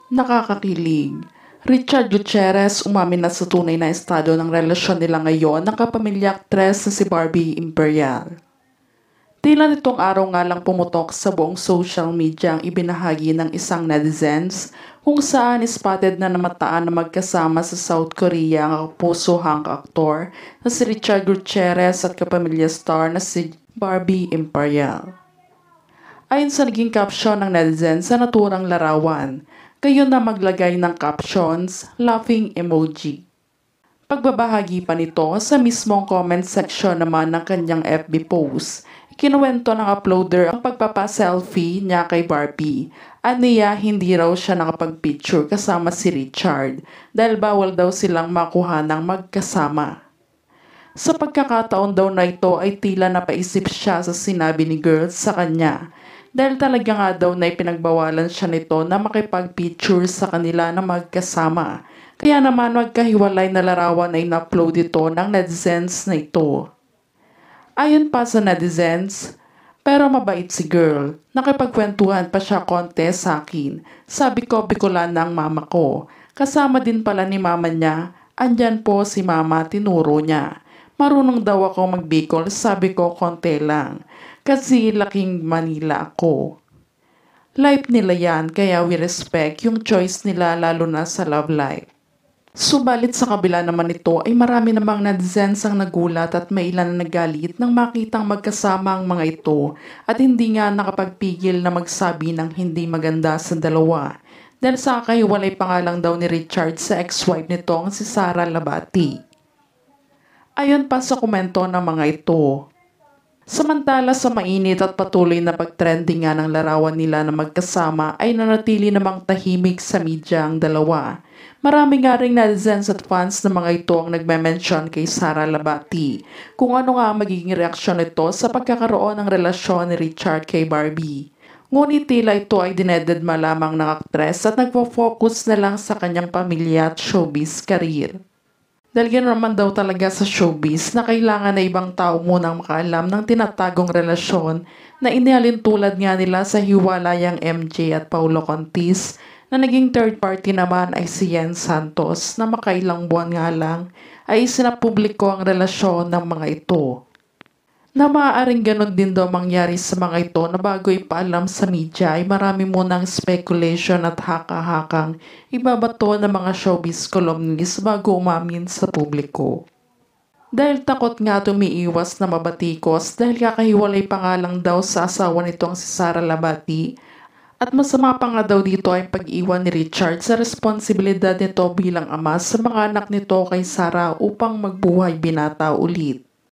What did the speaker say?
Nakakakilig. Richard Gutierrez umamin na sa tunay na estado ng relasyon nila ngayon ng kapamilya aktres na si Barbie Imperial. Tila nitong araw nga lang pumutok sa buong social media ang ibinahagi ng isang netizens kung saan spotted na namataan na magkasama sa South Korea ang kapusohang aktor na si Richard Gutierrez at kapamilya star na si Barbie Imperial. Ayon sa naging caption ng netizens sa naturang larawan, kayo na maglagay ng captions, laughing emoji. Pagbabahagi pa nito sa mismong comment section naman ng kanyang FB post, kinuwento ng uploader ang pagpapaselfie niya kay Barbie. Aniya hindi raw siya nakapag-picture kasama si Richard dahil bawal daw silang makuha ng magkasama. Sa pagkakataon daw na ito ay tila napaisip siya sa sinabi ni girls sa kanya dahil talaga nga daw na ipinagbawalan siya nito na makipag-picture sa kanila na magkasama. Kaya naman magkahiwalay na larawan ay na-upload ito ng netizens na ito. Ayon pa sa netizens, pero mabait si girl. Nakipagkwentuhan pa siya konti sa akin. Sabi ko Bicolan ng mama ko. Kasama din pala ni mama niya. Andyan po si mama, tinuro niya. Marunong daw ako mag-Bicol, sabi ko konti lang. Kasi laking Manila ako. Life nila yan, kaya we respect yung choice nila lalo na sa love life. Subalit sa kabila naman nito ay marami namang netizens ang nagulat at may ilan na nagalit nang makitang magkasama ang mga ito at hindi nga nakapagpigil na magsabi ng hindi maganda sa dalawa. Dahil sa kahiwalay pa nga lang daw ni Richard sa ex-wife nitong si Sara Labati. Ayon pa sa komento ng mga ito. Samantala sa mainit at patuloy na pagtrending nga ng larawan nila na magkasama ay nanatili namang tahimik sa media ang dalawa. Marami nga ring netizens at fans ng mga ito ang nagme-mention kay Sara Labati kung ano nga magiging reaksyon nito sa pagkakaroon ng relasyon ni Richard kay Barbie. Ngunit tila ito ay dinededma lamang ng aktres at nagpo-focus na lang sa kanyang pamilya at showbiz career. Dahil gano'n naman daw talaga sa showbiz na kailangan na ibang tao munang makaalam ng tinatagong relasyon na inihalin tulad nga nila sa hiwalayang MJ at Paulo Contis na naging third party naman ay si Yen Santos na makailang buwan nga lang ay sinapubliko ang relasyon ng mga ito. Na maaaring ganon din daw mangyari sa mga ito na bago ipaalam sa media ay marami munang speculation at haka-hakang ibabato ng mga showbiz columnists bago umamin sa publiko. Dahil takot nga tumiiwas na mabatikos dahil kakahiwalay pa nga lang daw sa asawa nitong si Sara Labati at masama pa nga daw dito ay pag-iwan ni Richard sa responsibilidad nito bilang ama sa mga anak nito kay Sara upang magbuhay binata ulit.